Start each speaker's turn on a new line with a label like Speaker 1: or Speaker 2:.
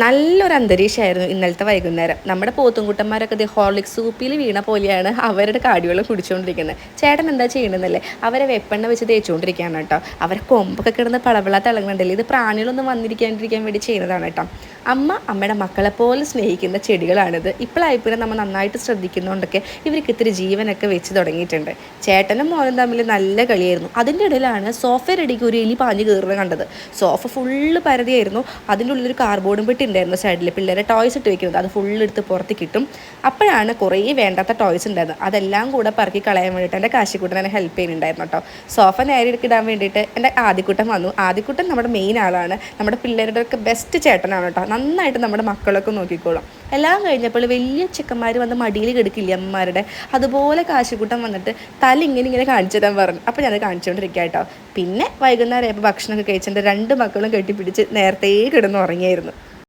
Speaker 1: നല്ലൊരു അന്തരീക്ഷമായിരുന്നു ഇന്നലത്തെ വൈകുന്നേരം. നമ്മുടെ പോത്തുംകുട്ടന്മാരൊക്കെ ഇത് ഹോർലിക്സ് സൂപ്പിൽ വീണ പോലെയാണ് അവരുടെ കാടിവെള്ളം കുടിച്ചുകൊണ്ടിരിക്കുന്നത്. ചേട്ടൻ എന്താ ചെയ്യണമെന്നല്ലേ, അവരെ വെപ്പെണ്ണ വെച്ച് തേച്ചുകൊണ്ടിരിക്കുകയാണ് കേട്ടോ. അവരെ കൊമ്പൊക്കെ കിടന്ന് പളവിള തിളങ്ങുന്നുണ്ടല്ലേ. ഇത് പ്രാണികളൊന്നും വന്നിരിക്കാണ്ടിരിക്കാൻ വേണ്ടി ചെയ്യുന്നതാണ് കേട്ടോ. അമ്മയുടെ മക്കളെ പോലെ സ്നേഹിക്കുന്ന ചെടികളാണിത്. ഇപ്പോഴായിപ്പോഴും നമ്മൾ നന്നായിട്ട് ശ്രദ്ധിക്കുന്നതുകൊണ്ടൊക്കെ ഇവർക്ക് ഇത്തിരി ജീവനൊക്കെ വെച്ച് തുടങ്ങിയിട്ടുണ്ട്. ചേട്ടനും മോനും തമ്മിൽ നല്ല കളിയായിരുന്നു. അതിൻ്റെ ഇടയിലാണ് സോഫയുടെ ഇടയ്ക്ക് ഒരു എലി പാഞ്ഞ് കയറുന്നത് കണ്ടത്. സോഫ ഫുള്ള് പരതിയായിരുന്നു. അതിൻ്റെ ഉള്ളിലൊരു കാർബോർഡും പെട്ടി ഉണ്ടായിരുന്നു സൈഡിൽ, പിള്ളേരെ ടോയ്സ് ഇട്ട് വെക്കുന്നത്. അത് ഫുള്ള് എടുത്ത് പുറത്ത് കിട്ടും. അപ്പോഴാണ് കുറേ വേണ്ടാത്ത ടോയ്സ് ഉണ്ടായിരുന്നത്. അതെല്ലാം കൂടെ പറക്കി കളയാൻ വേണ്ടിയിട്ട് എൻ്റെ കാശിക്കുട്ടൻ എന്നെ ഹെൽപ്പ് ചെയ്യുന്നുണ്ടായിരുന്നു കേട്ടോ. സോഫ നേരെ ഇടാൻ വേണ്ടിയിട്ട് എൻ്റെ ആദിക്കുട്ടൻ വന്നു. ആദിക്കുട്ടൻ നമ്മുടെ മെയിൻ ആളാണ്, നമ്മുടെ പിള്ളേരുടെ ഒക്കെ ബെസ്റ്റ് ചേട്ടനാണ് കേട്ടോ. നന്നായിട്ട് നമ്മുടെ മക്കളൊക്കെ നോക്കിക്കോളും. എല്ലാം കഴിഞ്ഞപ്പോൾ വലിയ ചെക്കന്മാർ വന്ന് മടിയിൽ കിടക്കില്ല അമ്മമാരുടെ, അതുപോലെ കാശിക്കുട്ടൻ വന്നിട്ട് തല ഇങ്ങനെ കാണിച്ചു തരാൻ പറഞ്ഞു. അപ്പോൾ ഞാനത് കാണിച്ചുകൊണ്ടിരിക്കുക കേട്ടോ. പിന്നെ വൈകുന്നേരം ആയപ്പോൾ ഭക്ഷണമൊക്കെ കഴിച്ചിട്ട് രണ്ട് മക്കളും കെട്ടിപ്പിടിച്ച് നേരത്തെ കിടന്ന് ഉറങ്ങിയായിരുന്നു.